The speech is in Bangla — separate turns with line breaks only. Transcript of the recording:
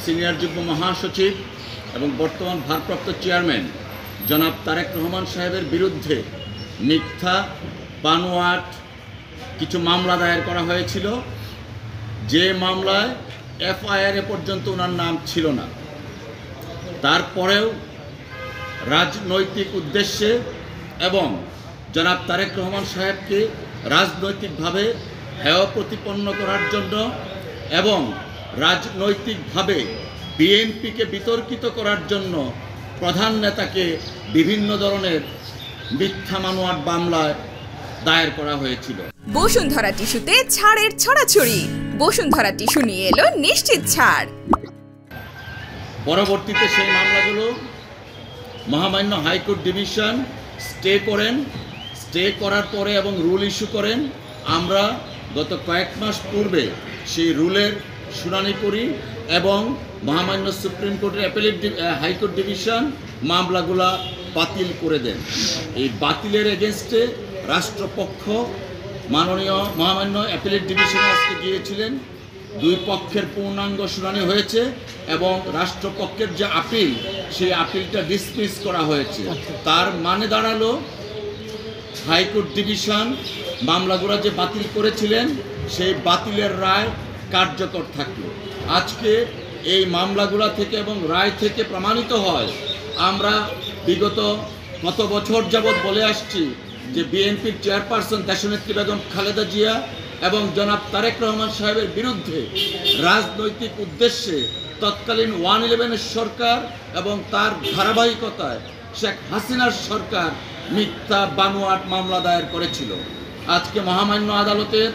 সিনিয়র যুগ্ম মহাসচিব এবং বর্তমান ভারপ্রাপ্ত চেয়ারম্যান জনাব তারেক রহমান সাহেবের বিরুদ্ধে মিথ্যা বানোয়াট কিছু মামলা দায়ের করা হয়েছিল, যে মামলায় এফআইআর পর্যন্ত ওনার নাম ছিল না। তারপরেও রাজনৈতিক উদ্দেশ্যে এবং জনাব তারেক রহমান সাহেবকে রাজনৈতিকভাবে হেয় প্রতিপন্ন করার জন্য এবং রাজনৈতিকভাবে বিএনপিকে বিতর্কিত করার জন্য প্রধান নেতাকে বিভিন্ন ধরনের মিথ্যা মামলার মামলায় দায়ের করা হয়েছিল।
বসুন্ধরা টিস্যুতে ছাড়ের ছড়াছড়ি। বসুন্ধরা টিস্যু নিয়ে এলো নিশ্চিত ছাড়।
পরবর্তীতে সেই মামলাগুলো মহামান্য হাইকোর্ট ডিভিশন স্টে করেন। স্টে করার পরে এবং রুল ইস্যু করেন। আমরা গত কয়েক মাস পূর্বে সেই রুলের শুনানি করি এবং মহামান্য সুপ্রিম কোর্টের হাইকোর্ট ডিভিশন মামলাগুলা বাতিল করে দেন। এই বাতিলের এগেনস্টে রাষ্ট্রপক্ষ মাননীয় মহামান্য অ্যাপিলেট ডিভিশনে আজকে গিয়েছিলেন। দুই পক্ষের পূর্ণাঙ্গ শুনানি হয়েছে এবং রাষ্ট্রপক্ষের যে আপিল, সেই আপিলটা ডিসমিস করা হয়েছে। তার মানে দাঁড়ালো হাইকোর্ট ডিভিশন মামলাগুলো যে বাতিল করেছিলেন সেই বাতিলের রায় কার্যকর থাকলো। আজকে এই মামলাগুলো থেকে এবং রায় থেকে প্রমাণিত হয়, আমরা বিগত কত বছর যাবৎ বলে আসছি যে বিএনপির চেয়ারপারসন দেশনেত্রী বেগম খালেদা জিয়া এবং জনাব তারেক রহমান সাহেবের বিরুদ্ধে রাজনৈতিক উদ্দেশ্যে তৎকালীন 111 সরকার এবং তার ধারাবাহিকতায় শেখ হাসিনার সরকার মিথ্যা বানোয়াট মামলা দায়ের করেছিল। আজকে মহামান্য আদালতের